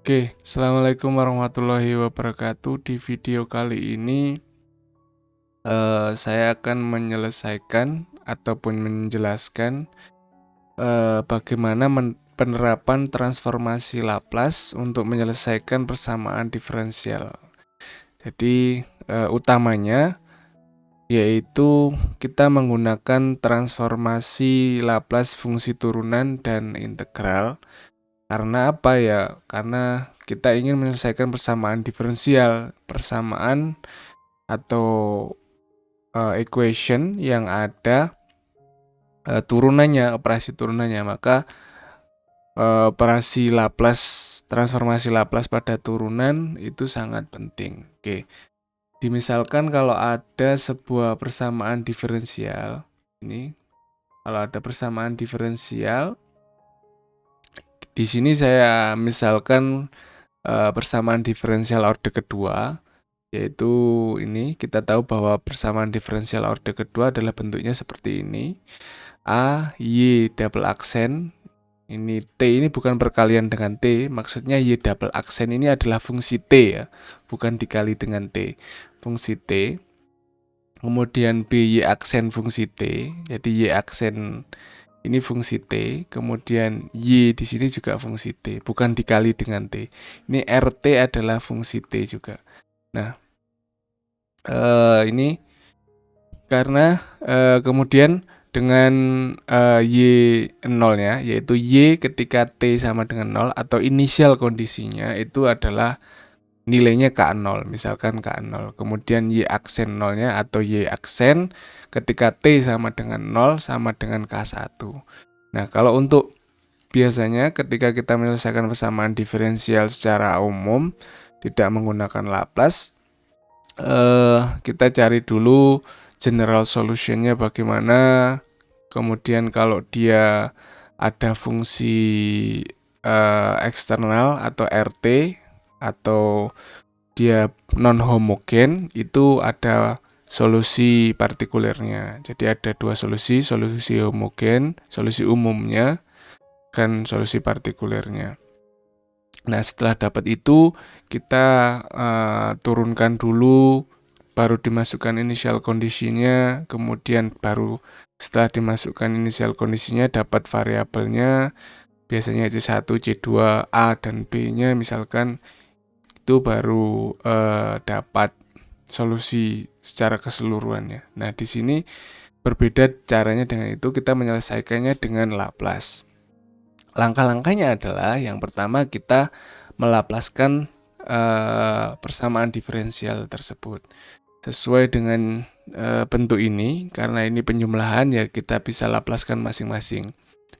Oke, Assalamualaikum warahmatullahi wabarakatuh. Di video kali ini saya akan menyelesaikan ataupun menjelaskan bagaimana penerapan transformasi Laplace untuk menyelesaikan persamaan diferensial. Jadi utamanya yaitu kita menggunakan transformasi Laplace fungsi turunan dan integral. Karena apa ya? Karena kita ingin menyelesaikan persamaan diferensial, persamaan atau equation yang ada turunannya, operasi turunannya. Maka operasi Laplace, transformasi Laplace pada turunan itu sangat penting. Oke. Dimisalkan kalau ada sebuah persamaan diferensial, ini kalau ada persamaan diferensial, di sini saya misalkan persamaan diferensial orde kedua, yaitu ini kita tahu bahwa persamaan diferensial orde kedua adalah bentuknya seperti ini. A, Y double aksen, ini T ini bukan perkalian dengan T, maksudnya Y double aksen ini adalah fungsi T ya, bukan dikali dengan T, fungsi T. Kemudian B, Y aksen fungsi T, jadi Y aksen ini fungsi T, kemudian Y di sini juga fungsi T, bukan dikali dengan T. Ini RT adalah fungsi T juga. Nah, ini karena kemudian dengan Y0-nya, yaitu Y ketika T sama dengan 0, atau inisial kondisinya itu adalah nilainya K0, misalkan K0. Kemudian Y aksen 0-nya atau Y aksen ketika T sama dengan 0 sama dengan K1. Nah, kalau untuk biasanya ketika kita menyelesaikan persamaan diferensial secara umum tidak menggunakan Laplace, kita cari dulu general solutionnya bagaimana. Kemudian kalau dia ada fungsi eksternal atau RT atau dia non homogen, itu ada solusi partikulernya. Jadi ada dua solusi homogen, solusi umumnya, dan solusi partikulernya. Nah, setelah dapat itu kita turunkan dulu, baru dimasukkan inisial kondisinya, kemudian baru setelah dimasukkan inisial kondisinya dapat variabelnya, biasanya C1, C2, A dan B-nya misalkan, itu baru dapat solusi secara keseluruhannya. Nah, di sini berbeda caranya dengan itu, kita menyelesaikannya dengan Laplace. Langkah-langkahnya adalah yang pertama kita melaplaskan persamaan diferensial tersebut. Sesuai dengan bentuk ini, karena ini penjumlahan ya kita bisa laplaskan masing-masing.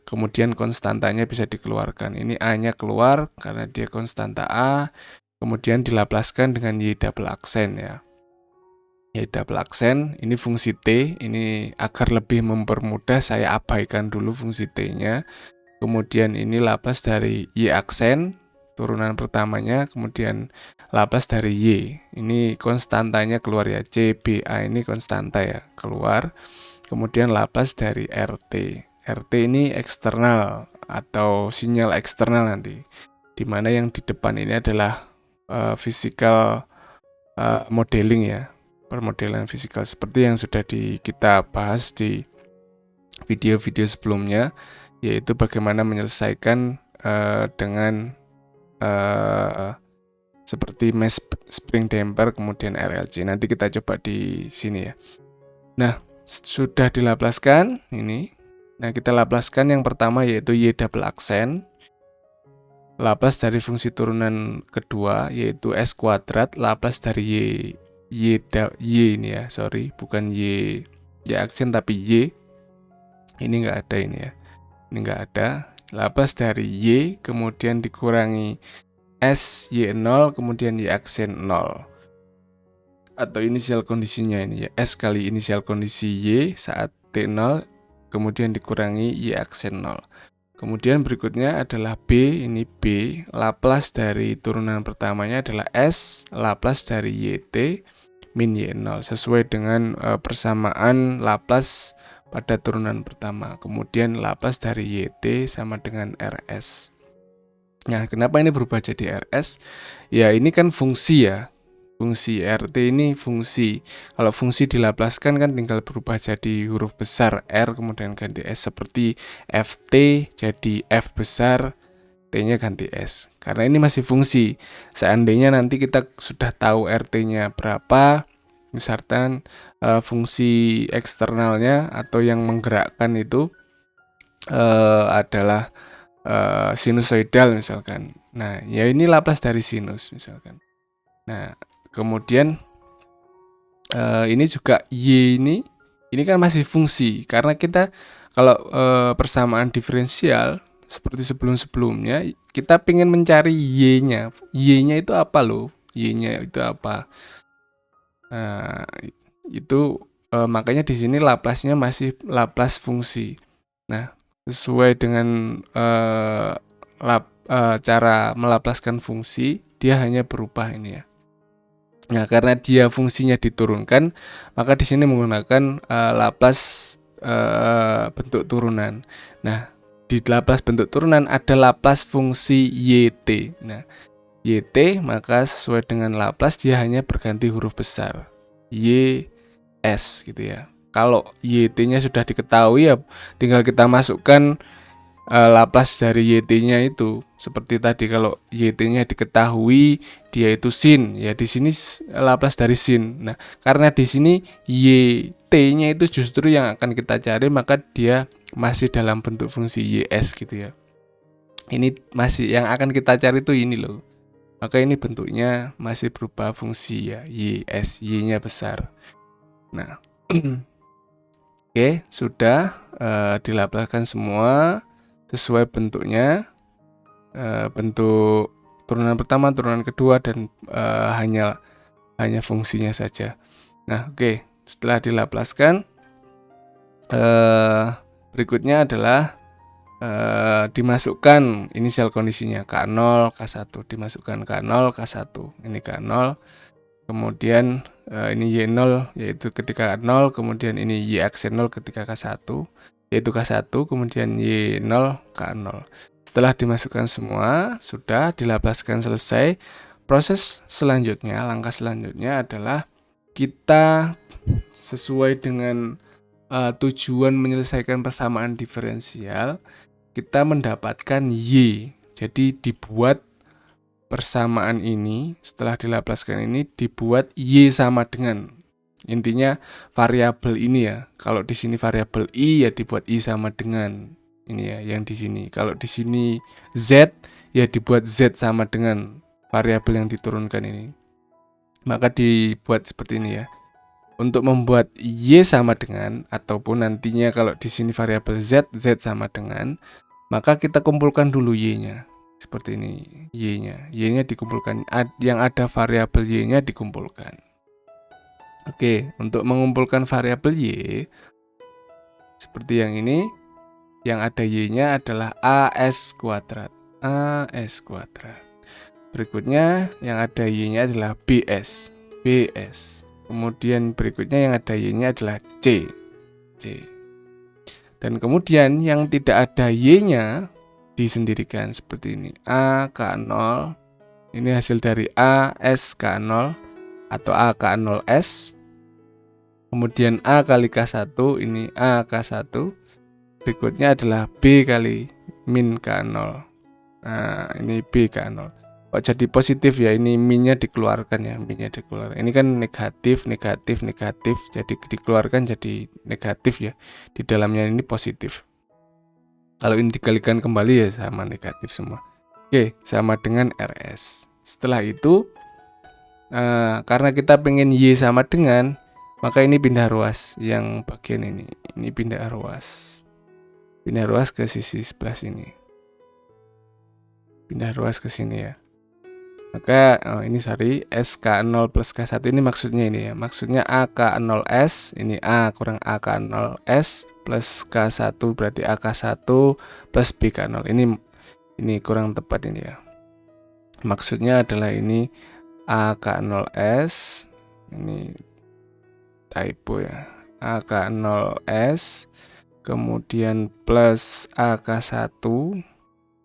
Kemudian konstantanya bisa dikeluarkan. Ini A-nya keluar karena dia konstanta A. Kemudian dilaplaskan dengan Y double aksen ya. Y double aksen, ini fungsi T. Ini agar lebih mempermudah saya abaikan dulu fungsi T-nya. Kemudian ini Laplace dari Y aksen, turunan pertamanya. Kemudian Laplace dari Y. Ini konstantanya keluar ya. CBA ini konstanta ya, keluar. Kemudian Laplace dari RT. RT ini eksternal atau sinyal eksternal nanti. Dimana yang di depan ini adalah physical modeling ya, permodelan fisikal seperti yang sudah kita bahas di video-video sebelumnya, yaitu bagaimana menyelesaikan dengan seperti mesh spring damper kemudian RLC. Nanti kita coba di sini ya. Nah, sudah dilaplaskan ini. Nah, kita laplaskan yang pertama yaitu Y double aksen. Laplace dari fungsi turunan kedua yaitu S kuadrat, Laplace dari Y ini ya, sorry, bukan Y aksen tapi Y. Ini enggak ada ini ya. Ini enggak ada. Laplace dari Y kemudian dikurangi S Y0 kemudian Y aksen 0. Atau inisial kondisinya ini ya, S kali inisial kondisi Y saat T0 kemudian dikurangi Y aksen 0. Kemudian berikutnya adalah B, ini B, Laplace dari turunan pertamanya adalah S, Laplace dari YT min Y0, sesuai dengan persamaan Laplace pada turunan pertama. Kemudian Laplace dari YT sama dengan RS. Nah, kenapa ini berubah jadi RS? Ya, ini kan fungsi ya. Fungsi RT ini fungsi. Kalau fungsi dilaplaskan kan tinggal berubah jadi huruf besar R kemudian ganti S, seperti FT jadi F besar, T-nya ganti S. Karena ini masih fungsi. Seandainya nanti kita sudah tahu RT-nya berapa, misalkan fungsi eksternalnya atau yang menggerakkan itu adalah sinusoidal misalkan. Nah, ya ini Laplace dari sinus misalkan. Nah, kemudian ini juga Y ini kan masih fungsi, karena kita kalau persamaan diferensial seperti sebelum-sebelumnya kita ingin mencari Y-nya. Y-nya itu apa loh? Y-nya itu apa? Nah, itu makanya di sini Laplace-nya masih Laplace fungsi. Nah, sesuai dengan cara melaplaskan fungsi, dia hanya berubah ini ya. Nah, karena dia fungsinya diturunkan, maka di sini menggunakan Laplace bentuk turunan. Nah, di Laplace bentuk turunan ada Laplace fungsi YT. Nah, YT maka sesuai dengan Laplace dia hanya berganti huruf besar YS gitu ya. Kalau YT-nya sudah diketahui ya tinggal kita masukkan Laplace dari YT-nya itu. Seperti tadi kalau YT-nya diketahui dia itu sin, ya di sini Laplace dari sin. Nah, karena di sini YT-nya itu justru yang akan kita cari, maka dia masih dalam bentuk fungsi YS gitu ya. Ini masih yang akan kita cari itu ini loh. Maka ini bentuknya masih berupa fungsi ya, YS, Y-nya besar. Nah, oke, sudah dilaplaskan semua sesuai bentuknya, bentuk turunan pertama, turunan kedua, dan hanya fungsinya saja. Nah, oke, setelah dilaplaskan, berikutnya adalah dimasukkan inisial kondisinya K0, K1, dimasukkan K0, K1, ini K0, kemudian ini Y0 yaitu ketika K0, kemudian ini Y aksen 0 ketika K1 yaitu K1, kemudian Y0, K0. Setelah dimasukkan semua, sudah dilaplaskan selesai. Proses selanjutnya, langkah selanjutnya adalah kita sesuai dengan tujuan menyelesaikan persamaan diferensial, kita mendapatkan Y. Jadi dibuat persamaan ini, setelah dilaplaskan ini dibuat Y sama dengan, intinya variabel ini ya. Kalau di sini variabel I ya dibuat I sama dengan ini ya, yang di sini. Kalau di sini Z ya dibuat Z sama dengan variabel yang diturunkan ini. Maka dibuat seperti ini ya. Untuk membuat Y sama dengan, ataupun nantinya kalau di sini variabel Z, Z sama dengan, maka kita kumpulkan dulu Y-nya. Seperti ini, Y-nya. Y-nya dikumpulkan, yang ada variabel Y-nya dikumpulkan. Oke, untuk mengumpulkan variabel Y, seperti yang ini, yang ada Y-nya adalah AS kuadrat. AS kuadrat. Berikutnya, yang ada Y-nya adalah BS. BS. Kemudian berikutnya yang ada Y-nya adalah C. C. Dan kemudian yang tidak ada Y-nya disendirikan seperti ini. A K0. Ini hasil dari A S K0 atau A K0S. Kemudian A kali K1, ini A K1. Berikutnya adalah B kali min K0. Nah, ini B K0. Kok jadi positif ya, ini minnya dikeluarkan ya, minnya dikeluarkan. Ini kan negatif, negatif, negatif, jadi dikeluarkan jadi negatif ya. Di dalamnya ini positif. Kalau ini dikalikan kembali ya sama negatif semua. Oke, sama dengan RS. Setelah itu, karena kita pengen Y sama dengan, maka ini pindah ruas yang bagian ini. Ini pindah ruas. Pindah ruas ke sisi sebelah sini. Pindah ruas ke sini ya. Maka ini SK0 plus K1 ini maksudnya ini ya. Maksudnya AK0S, ini A kurang AK0S plus K1 berarti AK1 plus BK0. Ini kurang tepat ini ya. Maksudnya adalah ini AK0S, ini typo ya. AK0S kemudian plus AK1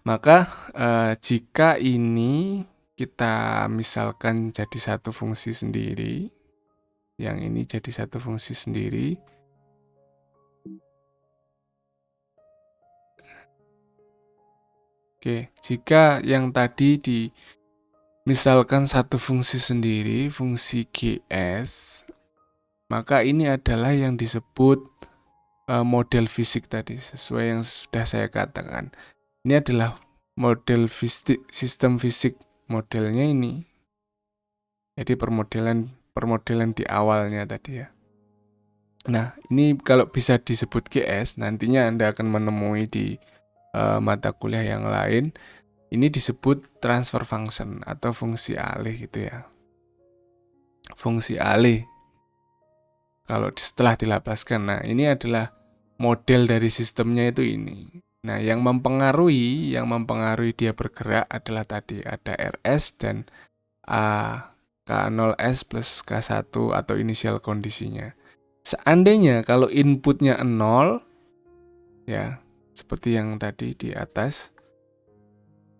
Maka jika ini kita misalkan jadi satu fungsi sendiri, yang ini jadi satu fungsi sendiri, oke, jika yang tadi misalkan satu fungsi sendiri, fungsi GS, maka ini adalah yang disebut model fisik tadi, sesuai yang sudah saya katakan. Ini adalah model fisik, sistem fisik modelnya ini. Jadi permodelan di awalnya tadi ya. Nah, ini kalau bisa disebut GS, nantinya Anda akan menemui di mata kuliah yang lain, ini disebut transfer function atau fungsi alih gitu ya. Fungsi alih kalau setelah dilapaskan. Nah, ini adalah model dari sistemnya itu ini. Nah, yang mempengaruhi dia bergerak adalah tadi ada RS dan A K0S plus K1 atau inisial kondisinya. Seandainya kalau inputnya 0 ya, seperti yang tadi di atas.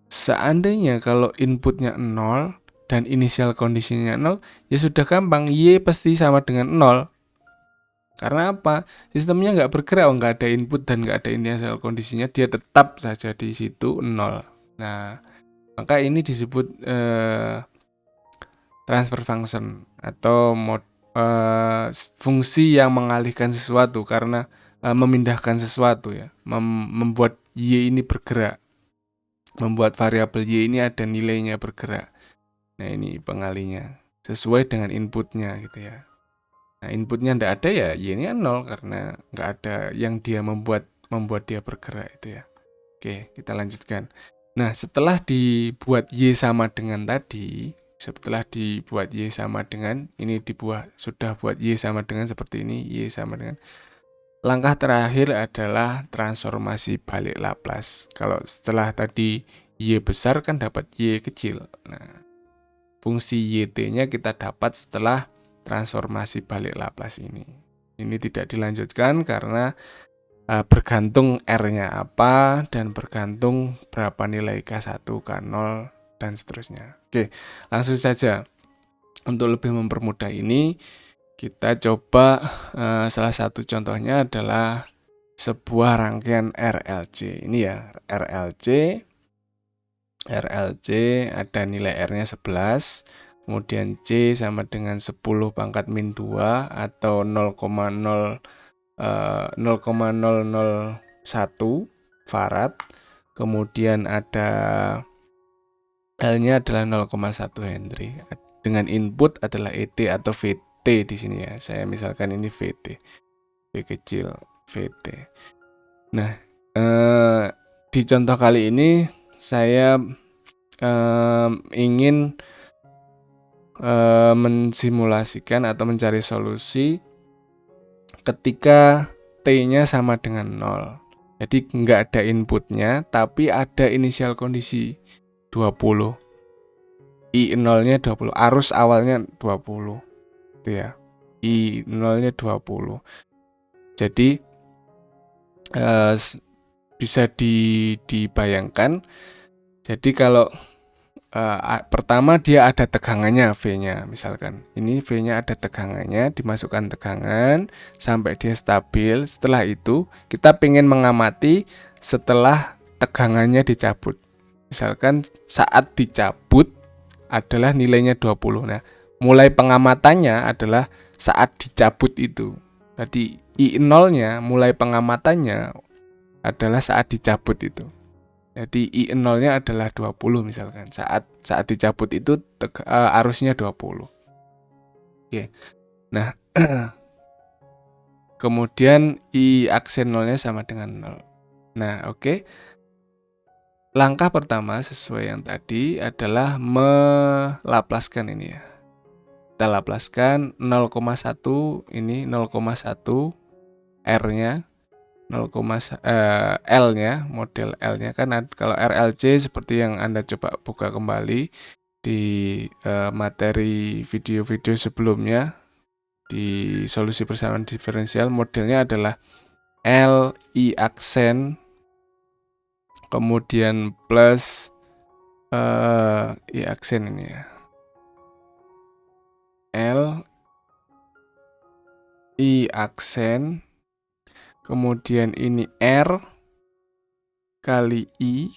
Seandainya kalau inputnya 0 dan inisial kondisinya 0, ya sudah gampang, Y pasti sama dengan 0. Karena apa? Sistemnya nggak bergerak, nggak ada input dan nggak ada inisial kondisinya, dia tetap saja di situ 0. Nah, maka ini disebut transfer function atau fungsi yang mengalihkan sesuatu karena memindahkan sesuatu ya, membuat Y ini bergerak. Membuat variabel Y ini ada nilainya bergerak. Nah, ini pengalihnya sesuai dengan inputnya gitu ya. Nah, inputnya tidak ada ya Y ini 0 karena nggak ada yang dia membuat dia bergerak itu ya. Oke, kita lanjutkan. Nah, setelah dibuat Y sama dengan tadi, sudah buat Y sama dengan seperti ini, Y sama dengan. Langkah terakhir adalah transformasi balik Laplace. Kalau setelah tadi Y besar kan dapat Y kecil. Nah, fungsi YT-nya kita dapat setelah transformasi balik Laplace ini. Ini tidak dilanjutkan karena bergantung R-nya apa dan bergantung berapa nilai K1, K0, dan seterusnya. Oke, langsung saja. Untuk lebih mempermudah ini, kita coba salah satu contohnya adalah sebuah rangkaian RLC. Ini ya, RLC ada nilai R-nya 11, kemudian C sama dengan 10 pangkat min 2 atau 0,001 farad. Kemudian ada L-nya adalah 0,1 Henry. Dengan input adalah ET atau VT di sini ya. Saya misalkan ini VT. V kecil VT. Nah, di contoh kali ini saya ingin mensimulasikan atau mencari solusi ketika T-nya sama dengan 0. Jadi nggak ada inputnya, tapi ada inisial kondisi 20. I0-nya 20, arus awalnya 20. Itu ya. I0-nya 20. Jadi bisa dibayangkan. Jadi kalau pertama dia ada tegangannya V-nya, misalkan ini V-nya ada tegangannya, dimasukkan tegangan sampai dia stabil. Setelah itu kita pengen mengamati setelah tegangannya dicabut. Misalkan saat dicabut adalah nilainya 20. Nah, mulai pengamatannya adalah saat dicabut itu. Jadi I0-nya mulai pengamatannya adalah saat dicabut itu. Jadi I0-nya adalah 20 misalkan. Saat dicabut itu arusnya 20. Oke. Nah, kemudian I aksen 0-nya sama dengan 0. Nah, oke. Langkah pertama sesuai yang tadi adalah melaplaskan ini ya. Kita laplaskan 0,1 ini 0,1 R-nya. L-nya, model L-nya kan kalau RLC seperti yang Anda coba buka kembali di materi video-video sebelumnya di solusi persamaan diferensial, modelnya adalah L I aksen kemudian plus I aksen ini ya. L I aksen, kemudian ini R kali I,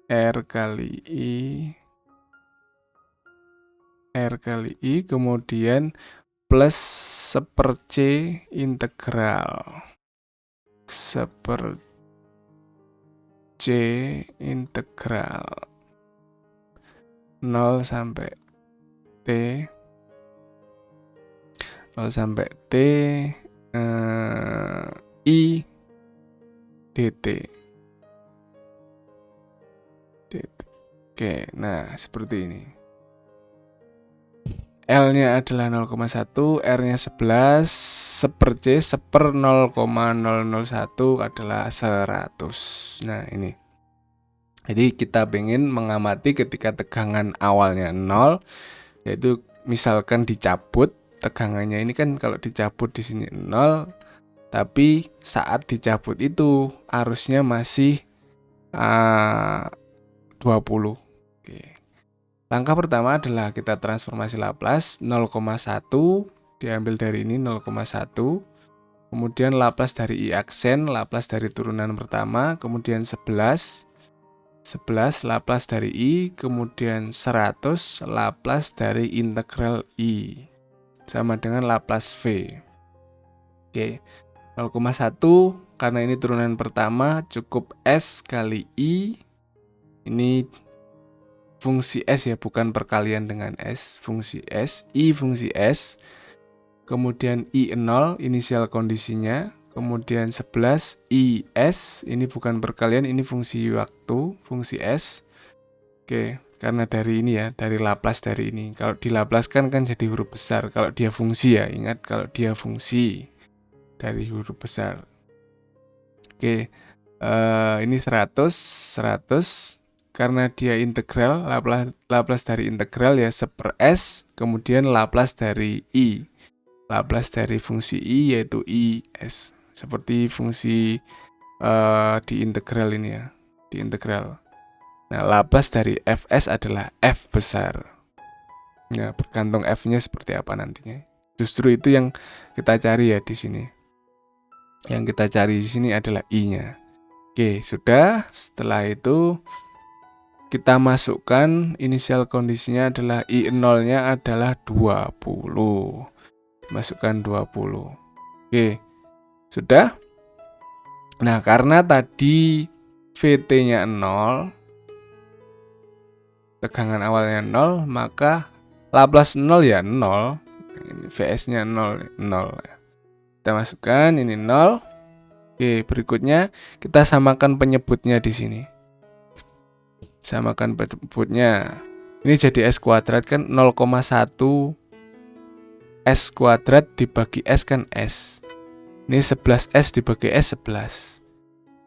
R kali I, kemudian plus seper C integral. Seper C integral 0 sampai T 0 sampai T I dt. Oke, nah seperti ini. L-nya adalah 0,1, R-nya 11, seper C, seper 0,001 adalah 100. Nah ini. Jadi kita pengen mengamati ketika tegangan awalnya 0, yaitu misalkan dicabut, tegangannya ini kan kalau dicabut di sini 0, tapi saat dicabut itu arusnya masih 20. Oke. Langkah pertama adalah kita transformasi Laplace 0,1 diambil dari ini 0,1, kemudian Laplace dari I aksen, Laplace dari turunan pertama, kemudian 11 Laplace dari I, kemudian 100 Laplace dari integral I sama dengan Laplace V. Oke, 0,1 karena ini turunan pertama cukup S kali I. Ini fungsi S ya, bukan perkalian dengan S, fungsi S, I fungsi S, kemudian I0 inisial kondisinya, kemudian 11 IS, ini bukan perkalian, ini fungsi waktu, fungsi S. Oke, karena dari ini ya, dari Laplace dari ini. Kalau di Laplace kan jadi huruf besar, kalau dia fungsi ya, ingat kalau dia fungsi dari huruf besar. Oke, ini 100 karena dia integral, Laplace dari integral ya seper S, kemudian Laplace dari I. Laplace dari fungsi I yaitu IS. Seperti fungsi di integral ini ya, di integral. Nah, Laplace dari Fs adalah F besar. Nah, bergantung F-nya seperti apa nantinya. Justru itu yang kita cari ya di sini. Yang kita cari di sini adalah I-nya. Oke, sudah. Setelah itu kita masukkan inisial kondisinya adalah I0-nya adalah 20. Masukkan 20. Oke. Sudah? Nah, karena tadi VT-nya 0, tegangan awalnya 0, maka Laplace 0 ya 0. VS-nya 0. Kita masukkan ini 0. Oke, berikutnya kita samakan penyebutnya di sini. Samakan penyebutnya. Ini jadi S kuadrat kan 0,1 S kuadrat dibagi S kan S. Ini 11S dibagi S 11.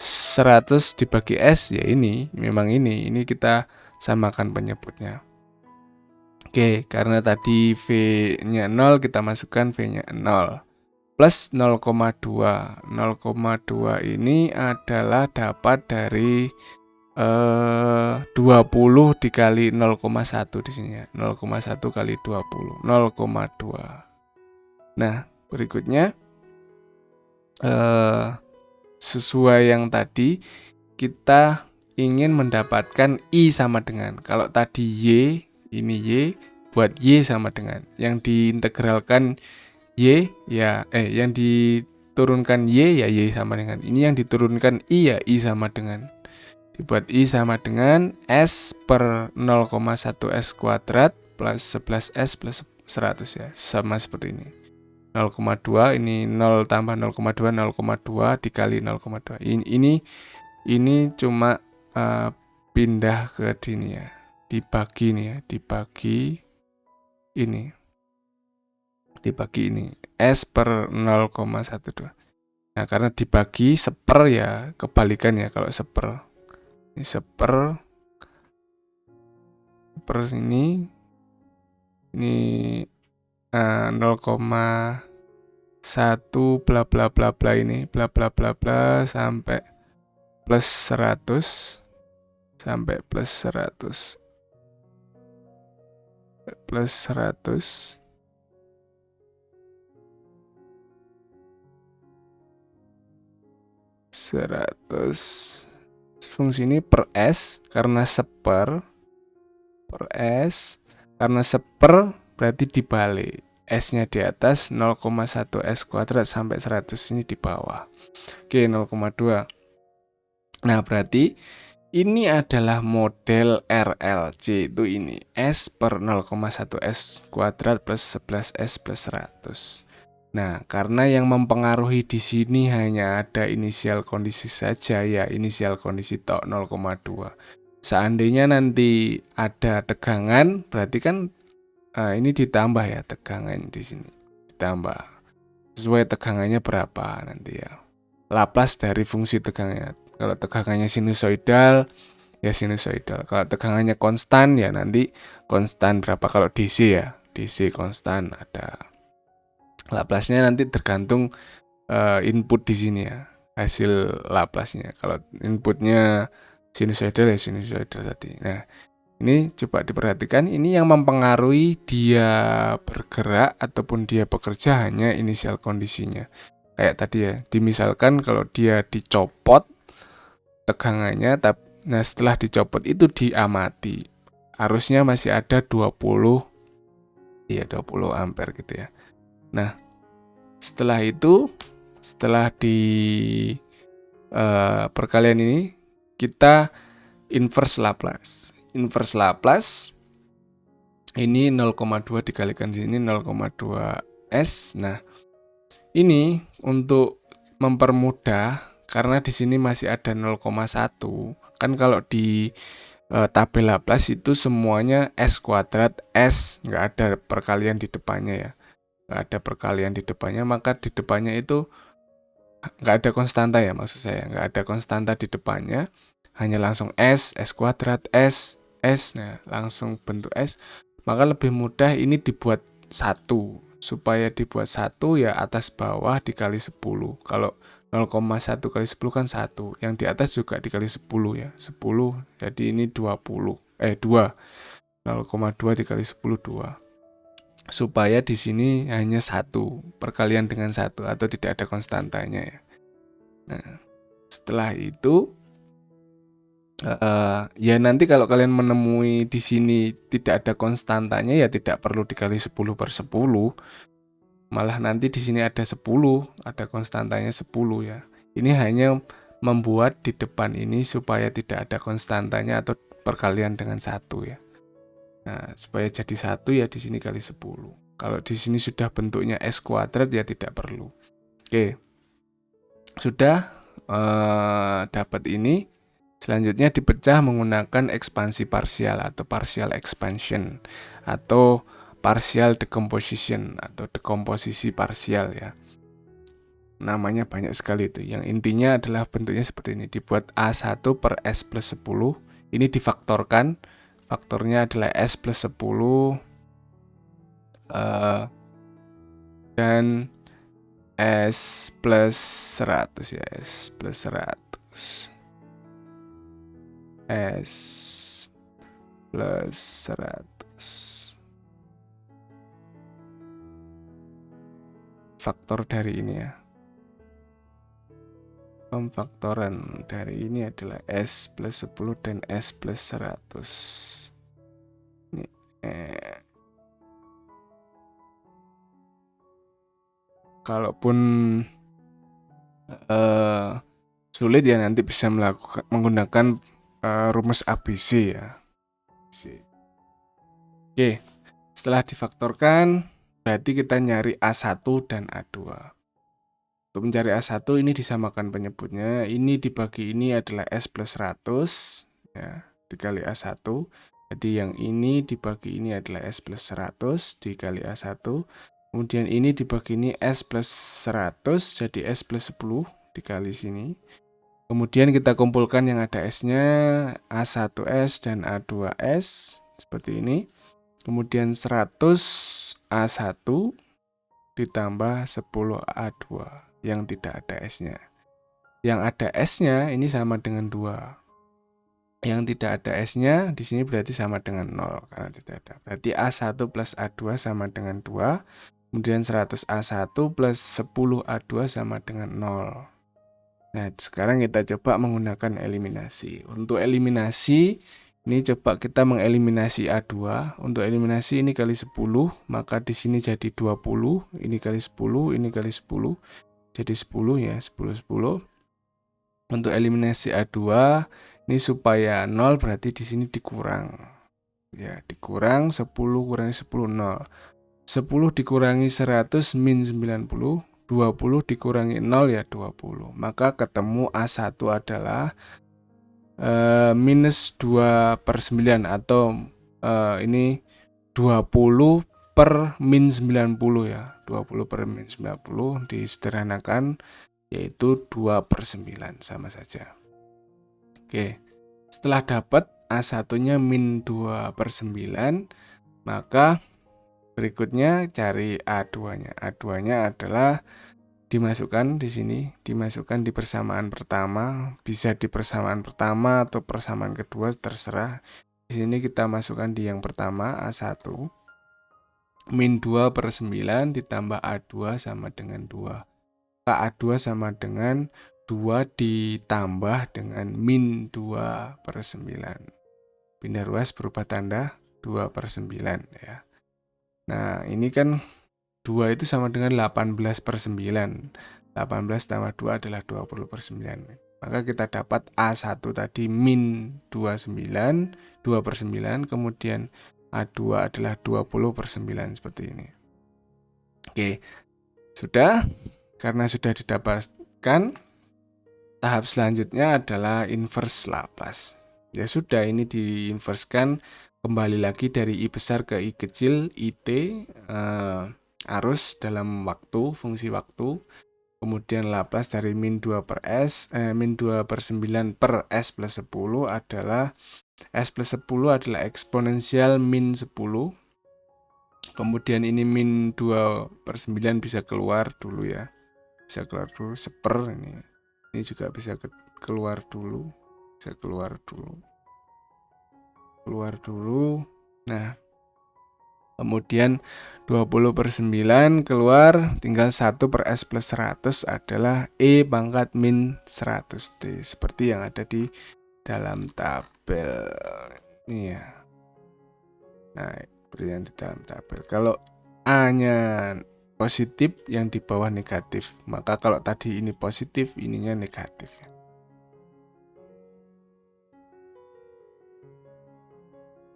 100 dibagi S ya ini, memang ini kita samakan penyebutnya. Oke, karena tadi V-nya 0 kita masukkan V-nya 0. Plus 0,2. 0,2 ini adalah dapat dari 20 dikali 0,1 di sini ya. 0,1 kali 20, 0,2. Nah, berikutnya sesuai yang tadi kita ingin mendapatkan I sama dengan, kalau tadi Y, ini Y, buat Y sama dengan yang diintegralkan Y ya yang diturunkan Y ya Y sama dengan, ini yang diturunkan I ya I sama dengan, dibuat I sama dengan S per 0,1 S kuadrat plus 11S plus 100 ya, sama seperti ini. 0,2 ini 0 tambah 0,2 0,2 dikali 0,2. Ini cuma pindah ke sini ya. Dibagi nih ya, dibagi ini. Dibagi ini S per 0,12. Nah, karena dibagi seper ya, kebalikan ya kalau seper. Ini seper ini 0,1 bla bla bla bla ini bla bla bla bla sampai plus 100 sampai plus 100 plus 100 fungsi ini per S karena seper karena seper berarti dibalik, S-nya di atas, 0,1 S kuadrat sampai 100 ini di bawah. Oke, 0,2. Nah, berarti ini adalah model RLC, itu ini S per 0,1 S kuadrat plus 11 S plus 100. Nah, karena yang mempengaruhi di sini hanya ada inisial kondisi saja, ya inisial kondisi tok 0,2. Seandainya nanti ada tegangan, berarti kan ini ditambah ya, tegangan di sini ditambah sesuai tegangannya berapa nanti ya. Laplace dari fungsi tegangannya. Kalau tegangannya sinusoidal, ya sinusoidal. Kalau tegangannya konstan, ya nanti konstan berapa. Kalau DC ya, DC konstan ada. Laplace-nya nanti tergantung input di sini ya, hasil Laplace-nya. Kalau inputnya sinusoidal ya sinusoidal tadi. Nah, ini coba diperhatikan, ini yang mempengaruhi dia bergerak ataupun dia bekerja hanya inisial kondisinya. Kayak tadi ya, dimisalkan kalau dia dicopot tegangannya, nah setelah dicopot itu diamati, arusnya masih ada 20 ampere gitu ya. Nah, setelah itu, setelah di perkalian ini, kita inverse Laplace. Inverse Laplace ini 0,2 dikalikan di sini 0,2 S. Nah, ini untuk mempermudah karena di sini masih ada 0,1. Kan kalau di tabel Laplace itu semuanya S kuadrat S, nggak ada perkalian di depannya ya. Nggak ada perkalian di depannya, maka di depannya itu nggak ada konstanta ya, maksud saya. Nggak ada konstanta di depannya, hanya langsung S kuadrat, S. Nah langsung bentuk S. Maka lebih mudah ini dibuat 1. Supaya dibuat 1 ya atas bawah dikali 10. Kalau 0,1 kali 10 kan 1. Yang di atas juga dikali 10 ya. 10, jadi ini 2. 0,2 dikali 10, 2. Supaya di sini hanya 1. Perkalian dengan 1 atau tidak ada konstantanya ya. Nah, setelah itu ya nanti kalau kalian menemui di sini tidak ada konstantanya ya tidak perlu dikali 10 per 10. Malah nanti di sini ada 10, ada konstantanya 10 ya. Ini hanya membuat di depan ini supaya tidak ada konstantanya atau perkalian dengan 1 ya. Nah, supaya jadi 1 ya di sini kali 10. Kalau di sini sudah bentuknya S kuadrat ya tidak perlu. Oke. Sudah dapat ini. Selanjutnya dipecah menggunakan ekspansi parsial atau partial expansion atau partial decomposition atau dekomposisi parsial ya. Namanya banyak sekali itu. Yang intinya adalah bentuknya seperti ini. Dibuat A1 per S plus 10. Ini difaktorkan. Faktornya adalah S plus 10 dan S plus 100 ya. S plus 100. S plus 100. Faktor dari ini ya. Pemfaktoran dari ini adalah S plus 10 dan S plus 100. Ini, kalaupun sulit ya nanti bisa menggunakan rumus ABC ya. Oke, setelah difaktorkan berarti kita nyari A1 dan A2. Untuk mencari A1 ini disamakan penyebutnya. Ini dibagi ini adalah S plus 100 ya, dikali A1. Jadi yang ini dibagi ini adalah S plus 100 dikali A1. Kemudian ini dibagi ini S plus 100 jadi S plus 10 dikali sini. Kemudian kita kumpulkan yang ada S-nya, A1S dan A2S seperti ini. Kemudian 100 A1 ditambah 10 A2 yang tidak ada S-nya. Yang ada S-nya ini sama dengan 2. Yang tidak ada S-nya di sini berarti sama dengan 0 karena tidak ada. Berarti A1 plus A2 sama dengan 2. Kemudian 100 A1 plus 10 A2 sama dengan 0. Nah, sekarang kita coba menggunakan eliminasi. Untuk eliminasi, ini coba kita mengeliminasi A2. Untuk eliminasi ini kali 10, maka di sini jadi 20. Ini kali 10, ini kali 10. Jadi 10 ya, 10, 10. Untuk eliminasi A2, ini supaya 0 berarti di sini dikurang. Ya, dikurang 10 kurangi 10, 0. 10 dikurangi 100 min 90. 20 dikurangi 0 ya 20. Maka ketemu A1 adalah minus 2/9 atau ini 20 per min 90 ya. 20 per min 90 disederhanakan yaitu 2/9 sama saja. Oke, setelah dapat A1-nya min 2/9, maka berikutnya cari A2-nya. A2-nya adalah dimasukkan di sini, dimasukkan di persamaan pertama, bisa di persamaan pertama atau persamaan kedua terserah. Di sini kita masukkan di yang pertama A1. Min 2/9 ditambah A2 sama dengan 2. A2 sama dengan 2 ditambah dengan min 2/9. Pindah ruas berubah tanda 2/9 ya. Nah, ini kan 2 itu sama dengan 18/9. 18 tambah 2 adalah 20/9. Maka kita dapat A1 tadi min 2/9, kemudian A2 adalah 20/9 seperti ini. Oke, sudah. Karena sudah didapatkan, tahap selanjutnya adalah inverse Laplace. Ya sudah, ini diinverskan kembali lagi dari I besar ke I kecil, IT, arus dalam waktu, fungsi waktu. Kemudian Laplace dari min 2 per S, min 2/9 per S plus 10 adalah S plus 10 adalah eksponensial min 10. Kemudian ini min 2/9 bisa keluar dulu ya. Bisa keluar dulu, seper ini juga bisa keluar dulu, bisa keluar dulu. Nah, kemudian 20/9 keluar, tinggal 1 per S plus 100 adalah E pangkat min 100T seperti yang ada di dalam tabel ini ya. Nah, seperti yang di dalam tabel. Kalau A-nya positif, yang di bawah negatif. Maka kalau tadi ini positif, ininya negatif.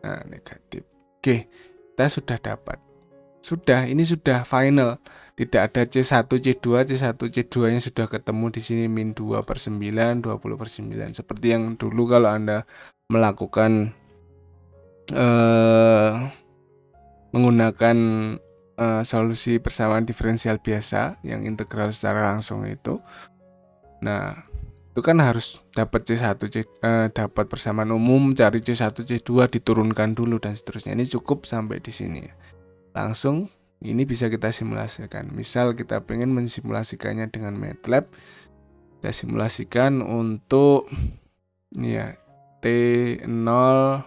Nah, negatif. Oke, kita sudah dapat. Ini sudah final. Tidak ada C1, C2, C1, C2-nya sudah ketemu di sini min 2/9, 20/9. Seperti yang dulu kalau Anda melakukan menggunakan solusi persamaan diferensial biasa yang integral secara langsung itu. Nah, itu kan harus dapat C1, dapat persamaan umum, cari C1, C2, diturunkan dulu dan seterusnya. Ini cukup sampai di sini. Langsung ini bisa kita simulasikan. Misal kita pengen mensimulasikannya dengan MATLAB, kita simulasikan untuk ya T0,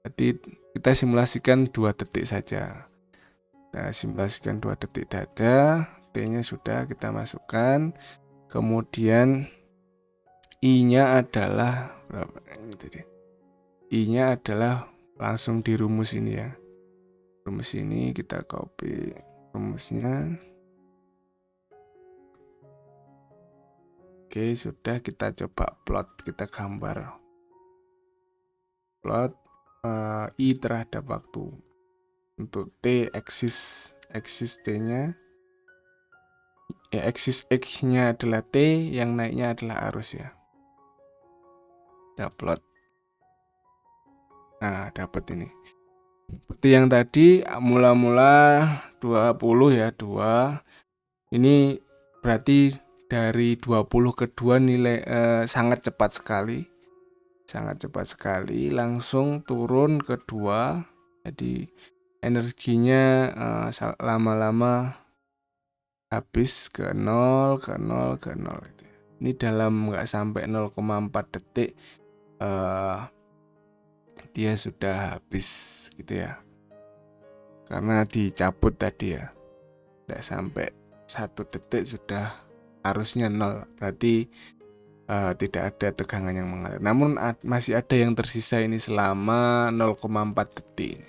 berarti kita simulasikan 2 detik saja. Kita simulasikan 2 detik saja, T-nya sudah kita masukkan, kemudian I-nya adalah berapa? I-nya adalah langsung di rumus ini ya. Rumus ini kita copy rumusnya. Oke, sudah, kita coba plot, kita gambar plot I terhadap waktu. Untuk T aksis T-nya, ya aksis X-nya adalah T, yang naiknya adalah arus ya. Kita plot. Nah, dapat ini. Seperti yang tadi, mula-mula 20 ya, 2. Ini berarti dari 20 ke 2 nilai sangat cepat sekali. Sangat cepat sekali, langsung turun ke 2. Jadi energinya lama-lama habis ke 0, ke 0, ke 0 gitu. Ini dalam nggak sampai 0,4 detik dia sudah habis gitu ya, karena dicabut tadi ya. Nggak sampai 1 detik sudah harusnya 0, berarti tidak ada tegangan yang mengalir. Namun masih ada yang tersisa ini selama 0,4 detik.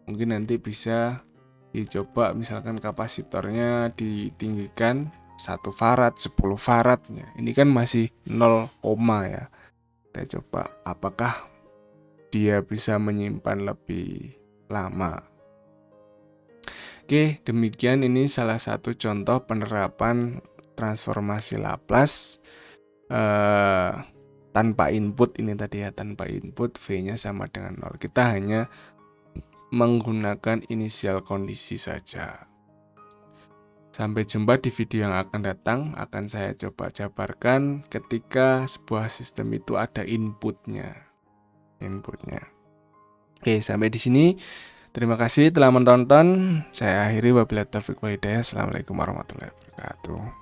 Mungkin nanti bisa dicoba, misalkan kapasitornya ditinggikan 1 farad, 10 faradnya. Ini kan masih 0, ya. Kita coba apakah dia bisa menyimpan lebih lama. Oke, demikian ini salah satu contoh penerapan transformasi Laplace tanpa input ini tadi ya, tanpa input V-nya sama dengan 0. Kita hanya menggunakan inisial kondisi saja. Sampai jumpa di video yang akan datang. Akan saya coba jabarkan ketika sebuah sistem itu ada inputnya. Oke, sampai di sini. Terima kasih telah menonton. Saya akhiri, wabillahi taufiq wal hidayah. Assalamualaikum warahmatullahi wabarakatuh.